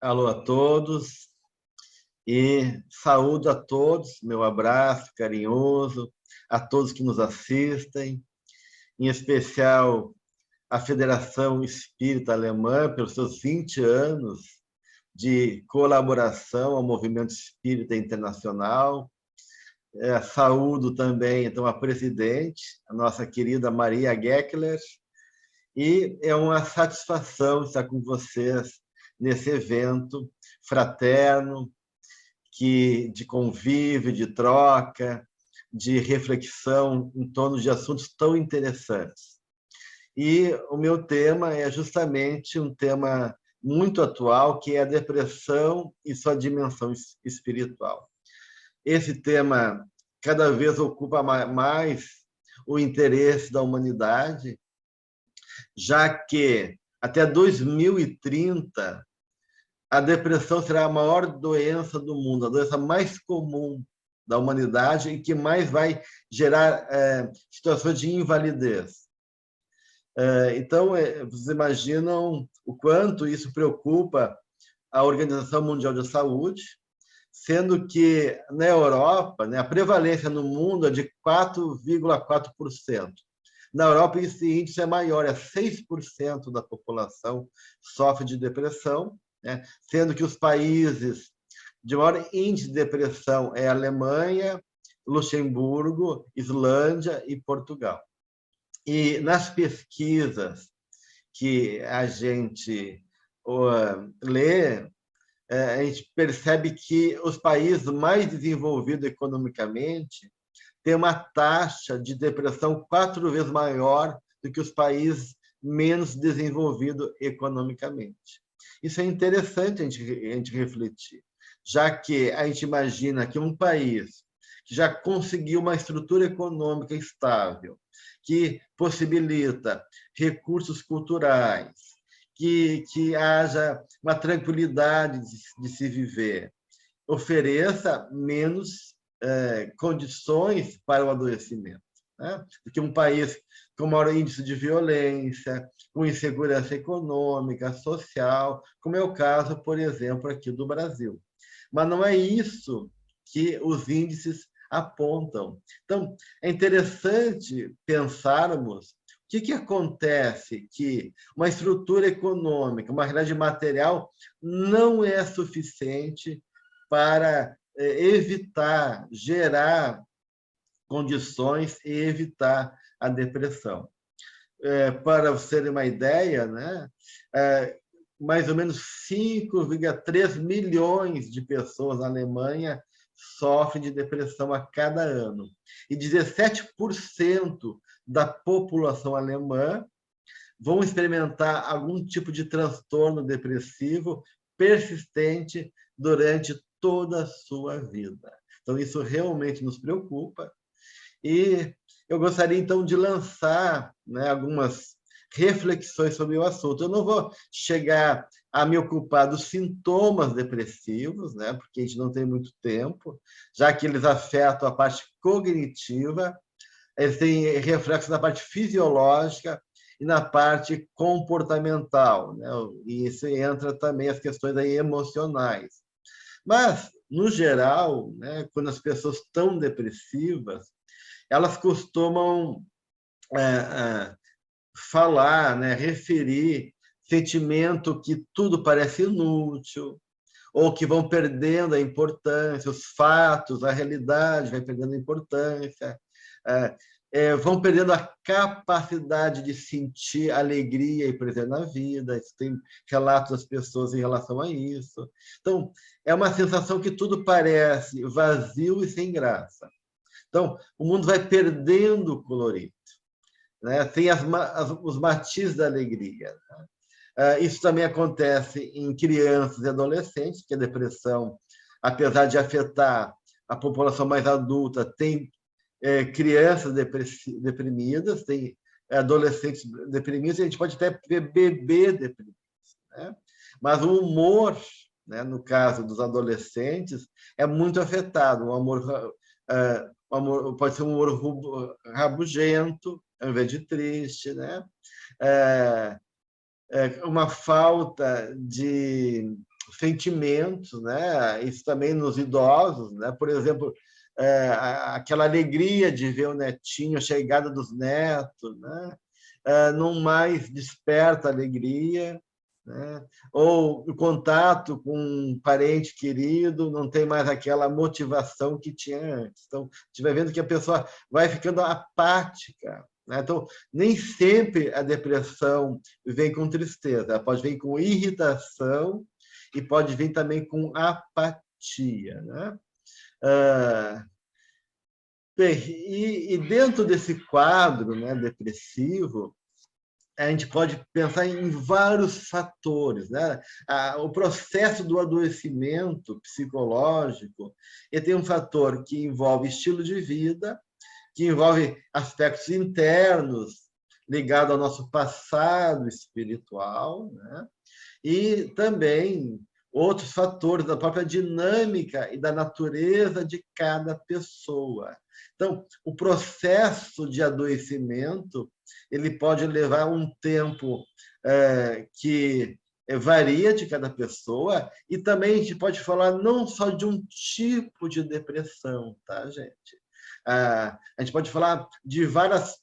Alô a todos e saúdo a todos, meu abraço carinhoso a todos que nos assistem, em especial a Federação Espírita Alemã, pelos seus 20 anos de colaboração ao movimento espírita internacional. Saúdo também, então, a presidente, a nossa querida Maria Geckler, e é uma satisfação estar com vocês nesse evento fraterno, de convívio, de troca, de reflexão em torno de assuntos tão interessantes. E o meu tema é justamente um tema muito atual, que é a depressão e sua dimensão espiritual. Esse tema cada vez ocupa mais o interesse da humanidade, já que até 2030 a depressão será a maior doença do mundo, a doença mais comum da humanidade e que mais vai gerar situações de invalidez. Então, vocês imaginam o quanto isso preocupa a Organização Mundial de Saúde, sendo que na Europa, né, a prevalência no mundo é de 4,4%. Na Europa, esse índice é maior, é 6% da população sofre de depressão, né? Sendo que os países de maior índice de depressão é a Alemanha, Luxemburgo, Islândia e Portugal. E nas pesquisas que a gente lê, a gente percebe que os países mais desenvolvidos economicamente têm uma taxa de depressão 4 vezes maior do que os países menos desenvolvidos economicamente. Isso é interessante a gente refletir, já que a gente imagina que um país que já conseguiu uma estrutura econômica estável, que possibilita recursos culturais, que haja uma tranquilidade de se viver, ofereça menos condições para o adoecimento, né? Do que um país com maior índice de violência, com insegurança econômica, social, como é o caso, por exemplo, aqui do Brasil. Mas não é isso que os índices apontam. Então, é interessante pensarmos o que acontece que uma estrutura econômica, uma realidade material não é suficiente para evitar, gerar condições e evitar a depressão. Para você ter uma ideia, né, mais ou menos 5,3 milhões de pessoas na Alemanha sofrem de depressão a cada ano. E 17% da população alemã vão experimentar algum tipo de transtorno depressivo persistente durante toda a sua vida. Então, isso realmente nos preocupa. E eu gostaria, então, de lançar, né, algumas reflexões sobre o assunto. Eu não vou chegar a me ocupar dos sintomas depressivos, né, porque a gente não tem muito tempo, já que eles afetam a parte cognitiva, eles têm reflexo na parte fisiológica e na parte comportamental, né? E isso entra também as questões aí emocionais. Mas, no geral, né, quando as pessoas estão depressivas, elas costumam falar, né, referir sentimento que tudo parece inútil, ou que vão perdendo a importância, os fatos, a realidade vai perdendo a importância, vão perdendo a capacidade de sentir alegria e prazer na vida. Tem relatos das pessoas em relação a isso. Então, é uma sensação que tudo parece vazio e sem graça. Então, o mundo vai perdendo o colorido, né? Tem os matizes da alegria, né? Isso também acontece em crianças e adolescentes, porque a depressão, apesar de afetar a população mais adulta, tem crianças deprimidas, tem adolescentes deprimidos, e a gente pode até ver bebê deprimidos, né? Mas o humor, né, no caso dos adolescentes, é muito afetado. O amor pode ser um humor rabugento, ao invés de triste, né? Uma falta de sentimentos, né? Isso também nos idosos, né? Por exemplo, aquela alegria de ver o netinho, a chegada dos netos, né? Não mais desperta alegria, né? Ou o contato com um parente querido não tem mais aquela motivação que tinha antes. Então, a gente vai vendo que a pessoa vai ficando apática, né? Então, nem sempre a depressão vem com tristeza, ela pode vir com irritação e pode vir também com apatia, né? Bem, e dentro desse quadro, né, depressivo, a gente pode pensar em vários fatores, né? O processo do adoecimento psicológico, ele tem um fator que envolve estilo de vida, que envolve aspectos internos ligados ao nosso passado espiritual, né? E também outros fatores da própria dinâmica e da natureza de cada pessoa. Então, o processo de adoecimento ele pode levar um tempo que varia de cada pessoa, e também a gente pode falar não só de um tipo de depressão, tá, gente? A gente pode falar de várias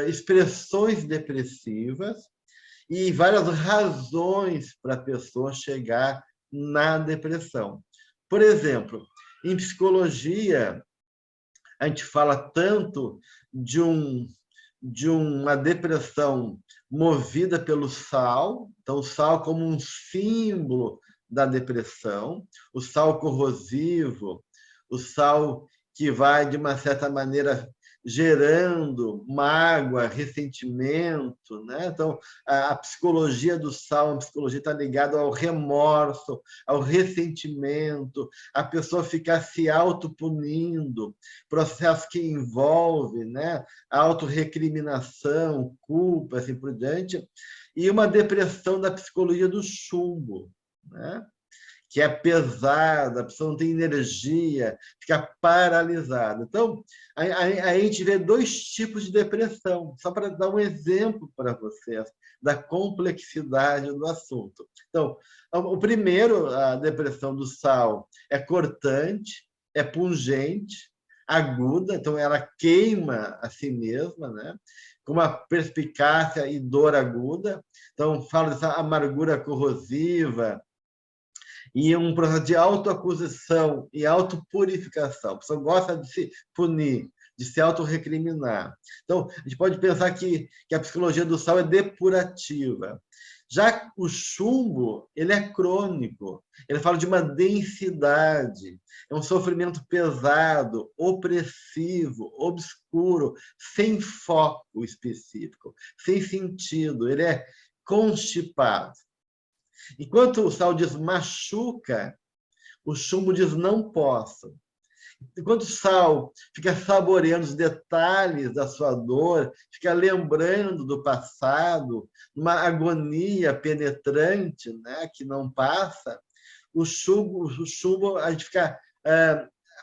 expressões depressivas e várias razões para a pessoa chegar na depressão. Por exemplo, em psicologia, a gente fala tanto de uma depressão movida pelo sal, então o sal como um símbolo da depressão, o sal corrosivo, o sal que vai, de uma certa maneira, gerando mágoa, ressentimento, né? Então, a psicologia do sal, a psicologia está ligada ao remorso, ao ressentimento, a pessoa ficar se autopunindo, processo que envolve, né, autorrecriminação, culpa, assim por diante, e uma depressão da psicologia do chumbo, né? Que é pesada, a pessoa não tem energia, fica paralisada. Então, a gente vê dois tipos de depressão, só para dar um exemplo para vocês da complexidade do assunto. Então, o primeiro, a depressão do sal, é cortante, é pungente, aguda, então ela queima a si mesma, né? Com uma perspicácia e dor aguda. Então, fala dessa amargura corrosiva, e um processo de autoacusação e autopurificação. A pessoa gosta de se punir, de se autorrecriminar. Então, a gente pode pensar que a psicologia do sal é depurativa. Já o chumbo, ele é crônico, ele fala de uma densidade, é um sofrimento pesado, opressivo, obscuro, sem foco específico, sem sentido, ele é constipado. Enquanto o sal diz machuca, o chumbo diz não posso. Enquanto o sal fica saboreando os detalhes da sua dor, fica lembrando do passado, uma agonia penetrante, né, que não passa, o chumbo a gente fica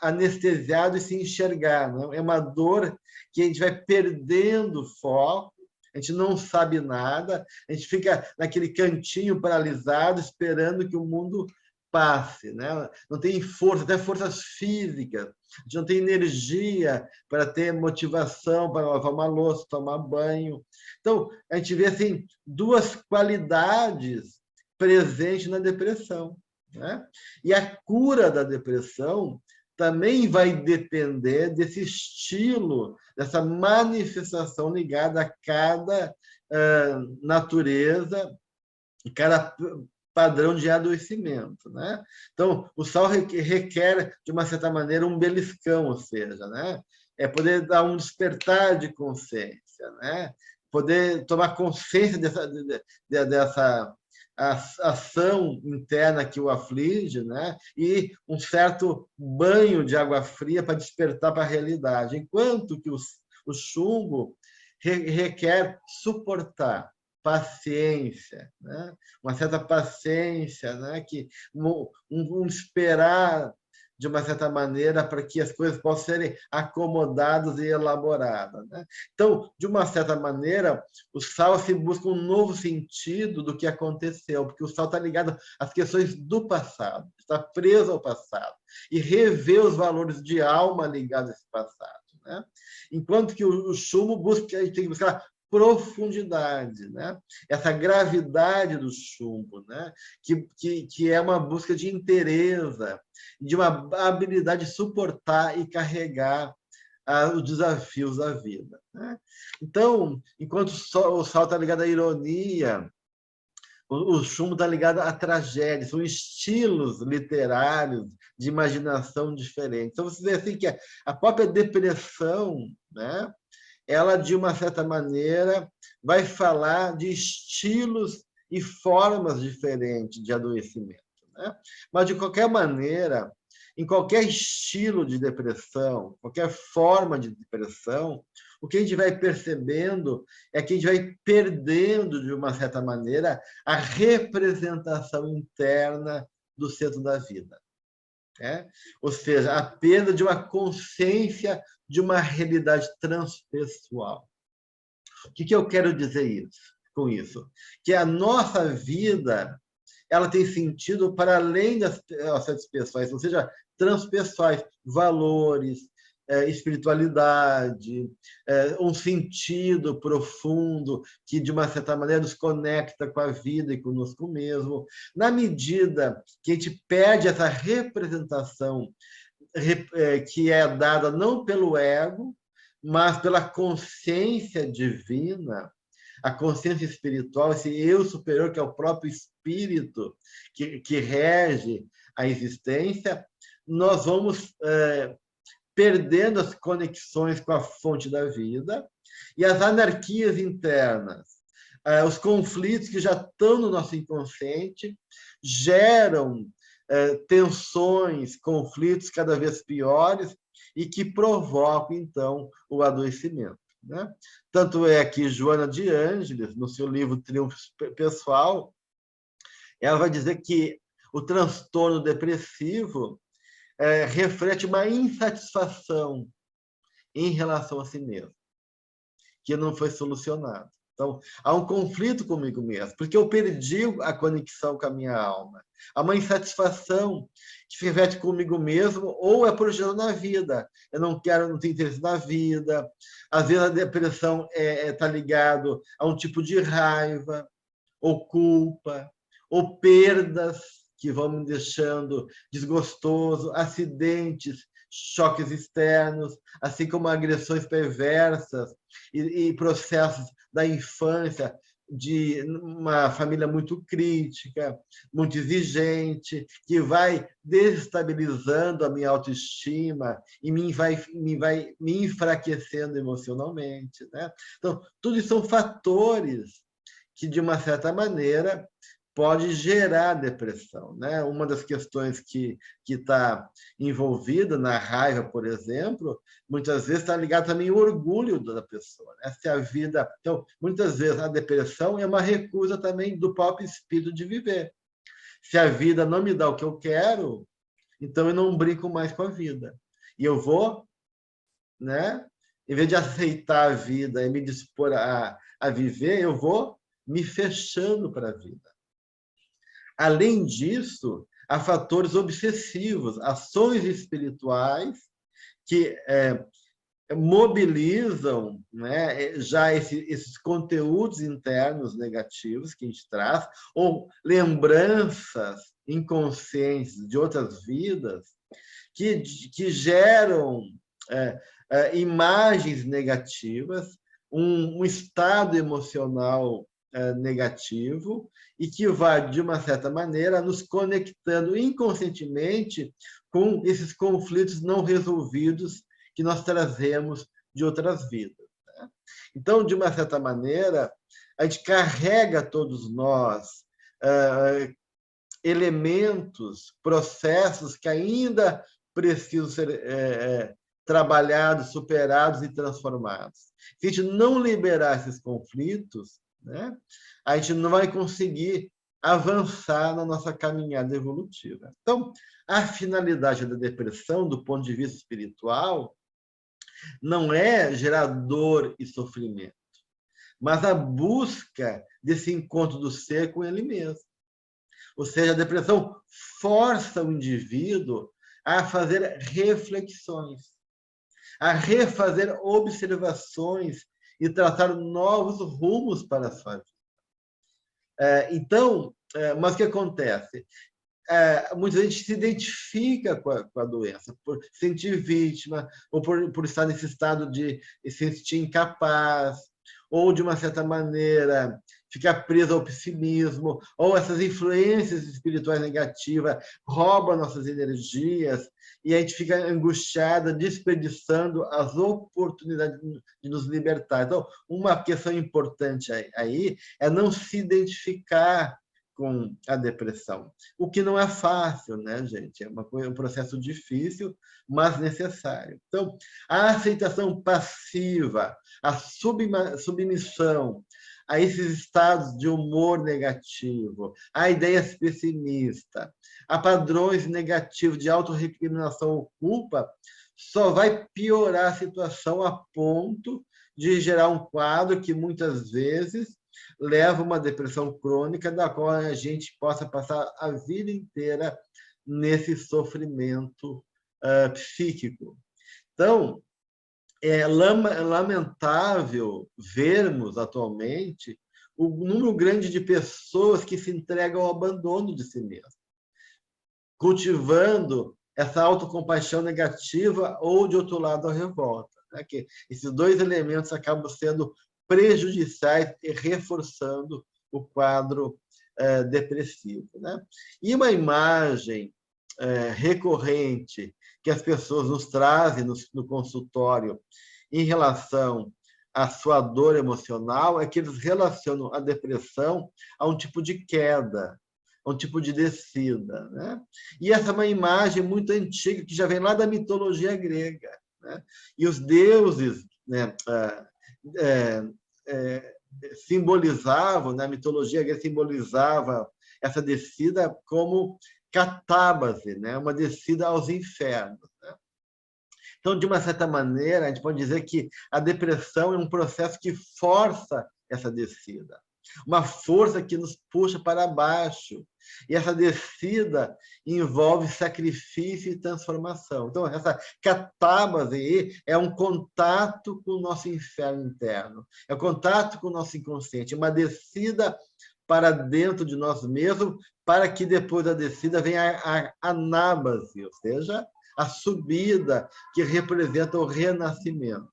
anestesiado e se enxergar. Não? É uma dor que a gente vai perdendo foco, a gente não sabe nada, a gente fica naquele cantinho paralisado, esperando que o mundo passe, né? Não tem força, até forças físicas, a gente não tem energia para ter motivação para lavar uma louça, tomar banho. Então, a gente vê assim, duas qualidades presentes na depressão, né? E a cura da depressão também vai depender desse estilo, dessa manifestação ligada a cada natureza, cada padrão de adoecimento, né? Então, o sal requer, de uma certa maneira, um beliscão, ou seja, né? É poder dar um despertar de consciência, né? Poder tomar consciência dessa ação interna que o aflige, né? E um certo banho de água fria para despertar para a realidade, enquanto que o chumbo requer suportar, paciência, né? Uma certa paciência, né? Que um esperar de uma certa maneira, para que as coisas possam serem acomodadas e elaboradas, né? Então, de uma certa maneira, o sal se busca um novo sentido do que aconteceu, porque o sal está ligado às questões do passado, está preso ao passado, e rever os valores de alma ligados a esse passado, né? Enquanto que o chumbo busca, a gente tem que buscar profundidade, né? Essa gravidade do chumbo, né? Que é uma busca de inteireza, de uma habilidade de suportar e carregar os desafios da vida, né? Então, enquanto o sal está ligado à ironia, o chumbo está ligado à tragédia, são estilos literários de imaginação diferentes. Então, você vê assim que a própria depressão, né? Ela, de uma certa maneira, vai falar de estilos e formas diferentes de adoecimento, né? Mas, de qualquer maneira, em qualquer estilo de depressão, qualquer forma de depressão, o que a gente vai percebendo é que a gente vai perdendo, de uma certa maneira, a representação interna do centro da vida, né? Ou seja, a perda de uma consciência de uma realidade transpessoal. O que eu quero dizer com isso? Que a nossa vida, ela tem sentido para além das nossas pessoais, ou seja, transpessoais, valores, espiritualidade, um sentido profundo que, de uma certa maneira, nos conecta com a vida e conosco mesmo. Na medida que a gente perde essa representação que é dada não pelo ego, mas pela consciência divina, a consciência espiritual, esse eu superior, que é o próprio espírito que rege a existência, nós vamos perdendo as conexões com a fonte da vida e as anarquias internas, os conflitos que já estão no nosso inconsciente, geram tensões, conflitos cada vez piores e que provocam, então, o adoecimento, né? Tanto é que Joana de Ângeles, no seu livro Triunfo Pessoal, ela vai dizer que o transtorno depressivo reflete uma insatisfação em relação a si mesmo, que não foi solucionado. Então, há um conflito comigo mesmo, porque eu perdi a conexão com a minha alma. Há uma insatisfação que se reflete comigo mesmo ou é projetado na vida. Eu não quero, não tenho interesse na vida. Às vezes a depressão está ligado a um tipo de raiva, ou culpa, ou perdas que vão me deixando desgostoso, acidentes, choques externos, assim como agressões perversas e processos da infância de uma família muito crítica, muito exigente, que vai desestabilizando a minha autoestima e vai me enfraquecendo emocionalmente, né? Então, tudo isso são fatores que, de uma certa maneira, pode gerar depressão, né? Uma das questões que está envolvida na raiva, por exemplo, muitas vezes está ligada também ao orgulho da pessoa, né? Se a vida, então, muitas vezes a depressão é uma recusa também do próprio espírito de viver. Se a vida não me dá o que eu quero, então eu não brinco mais com a vida. E eu vou, né? Em vez de aceitar a vida e me dispor a viver, eu vou me fechando para a vida. Além disso, há fatores obsessivos, ações espirituais que mobilizam, né, já esses conteúdos internos negativos que a gente traz, ou lembranças inconscientes de outras vidas que geram imagens negativas, um estado emocional negativo e que vai, de uma certa maneira, nos conectando inconscientemente com esses conflitos não resolvidos que nós trazemos de outras vidas, né? Então, de uma certa maneira, a gente carrega todos nós elementos, processos que ainda precisam ser trabalhados, superados e transformados. Se a gente não liberar esses conflitos, né, a gente não vai conseguir avançar na nossa caminhada evolutiva. Então, a finalidade da depressão, do ponto de vista espiritual, não é gerar dor e sofrimento, mas a busca desse encontro do ser com ele mesmo. Ou seja, a depressão força o indivíduo a fazer reflexões, a refazer observações e traçar novos rumos para a sua vida. Então, mas o que acontece? Muita gente se identifica com a doença, por se sentir vítima, ou por estar nesse estado de se sentir incapaz, ou, de uma certa maneira, ficar preso ao pessimismo, ou essas influências espirituais negativas roubam nossas energias, e a gente fica angustiada, desperdiçando as oportunidades de nos libertar. Então, uma questão importante aí é não se identificar com a depressão, o que não é fácil, né, gente? É um processo difícil, mas necessário. Então, a aceitação passiva, a submissão a esses estados de humor negativo, a ideias pessimistas, a padrões negativos de autorrecriminação ou culpa, só vai piorar a situação a ponto de gerar um quadro que, muitas vezes, leva a uma depressão crônica, da qual a gente possa passar a vida inteira nesse sofrimento psíquico. Então, é lamentável vermos atualmente o número grande de pessoas que se entregam ao abandono de si mesmo, cultivando essa autocompaixão negativa ou, de outro lado, a revolta. Né? Que esses dois elementos acabam sendo prejudiciais e reforçando o quadro depressivo. Né? E uma imagem recorrente que as pessoas nos trazem no consultório em relação à sua dor emocional é que eles relacionam a depressão a um tipo de queda, a um tipo de descida. Né? E essa é uma imagem muito antiga, que já vem lá da mitologia grega. Né? E os deuses, né, simbolizavam, né, a mitologia grega simbolizava essa descida como catábase, né, uma descida aos infernos. Né? Então, de uma certa maneira, a gente pode dizer que a depressão é um processo que força essa descida, uma força que nos puxa para baixo. E essa descida envolve sacrifício e transformação. Então, essa catábase aí é um contato com o nosso inferno interno, é um contato com o nosso inconsciente, uma descida para dentro de nós mesmos, para que depois da descida venha a anábase, ou seja, a subida, que representa o renascimento.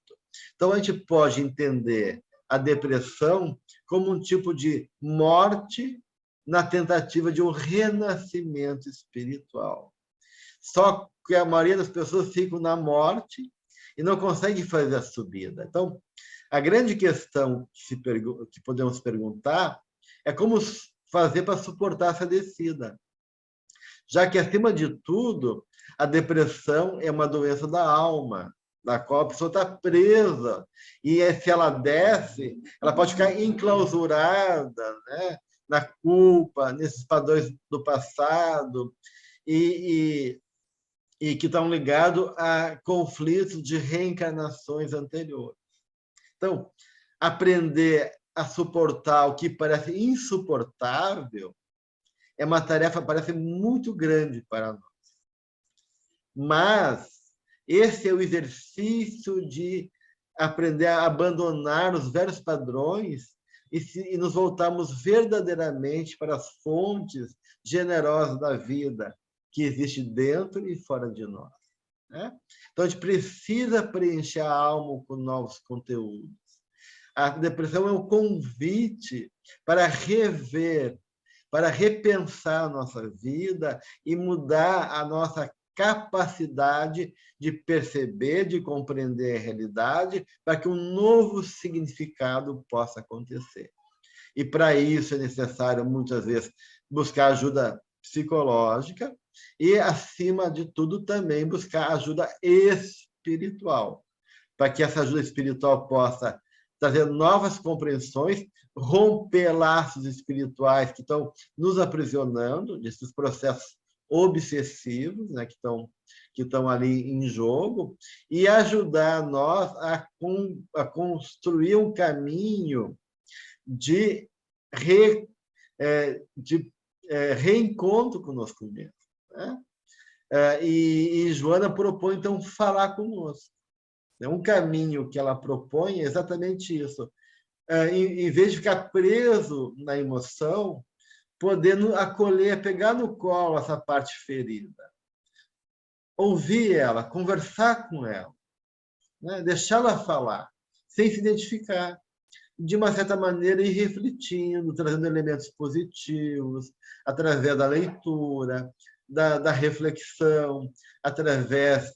Então, a gente pode entender a depressão como um tipo de morte na tentativa de um renascimento espiritual. Só que a maioria das pessoas ficam na morte e não conseguem fazer a subida. Então, a grande questão que podemos perguntar é como fazer para suportar essa descida. Já que, acima de tudo, a depressão é uma doença da alma, da qual a pessoa está presa. E se ela desce, ela pode ficar enclausurada, né, na culpa, nesses padrões do passado, e que estão ligados a conflitos de reencarnações anteriores. Então, aprender a suportar o que parece insuportável é uma tarefa, parece muito grande para nós. Mas esse é o exercício de aprender a abandonar os velhos padrões e nos voltarmos verdadeiramente para as fontes generosas da vida que existe dentro e fora de nós. Né? Então, a gente precisa preencher a alma com novos conteúdos. A depressão é um convite para rever, para repensar a nossa vida e mudar a nossa capacidade de perceber, de compreender a realidade, para que um novo significado possa acontecer. E, para isso, é necessário, muitas vezes, buscar ajuda psicológica e, acima de tudo, também buscar ajuda espiritual, para que essa ajuda espiritual possa trazer novas compreensões, romper laços espirituais que estão nos aprisionando, desses processos obsessivos, né, que estão ali em jogo, e ajudar nós a construir um caminho de, reencontro conosco mesmo. Né? E Joana propõe, então, falar conosco. Um caminho que ela propõe é exatamente isso. Em vez de ficar preso na emoção, poder acolher, pegar no colo essa parte ferida. Ouvir ela, conversar com ela, né? Deixá-la falar, sem se identificar. De uma certa maneira, ir refletindo, trazendo elementos positivos, através da leitura, da reflexão, através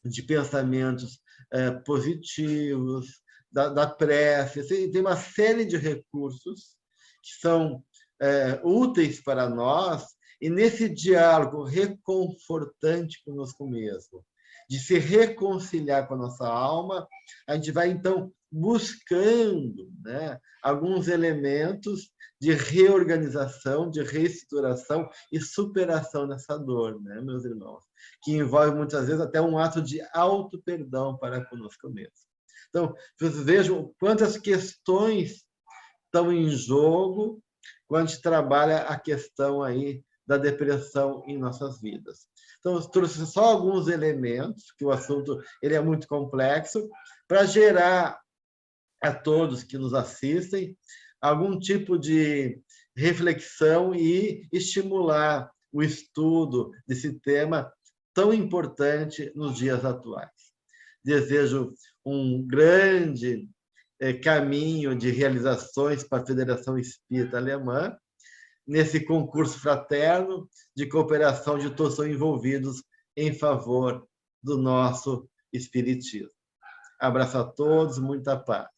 de pensamentos positivos, da prece. Tem uma série de recursos que são úteis para nós, e nesse diálogo reconfortante conosco mesmo, de se reconciliar com a nossa alma, a gente vai, então, buscando, né, alguns elementos de reorganização, de reestruturação e superação dessa dor, né, meus irmãos? Que envolve, muitas vezes, até um ato de auto-perdão para conosco mesmo. Então, vocês vejam quantas questões estão em jogo quando a gente trabalha a questão aí da depressão em nossas vidas. Então, eu trouxe só alguns elementos, que o assunto ele é muito complexo, para gerar a todos que nos assistem algum tipo de reflexão e estimular o estudo desse tema tão importante nos dias atuais. Desejo um grande caminho de realizações para a Federação Espírita Alemã, nesse concurso fraterno de cooperação de todos envolvidos em favor do nosso espiritismo. Abraço a todos, muita paz.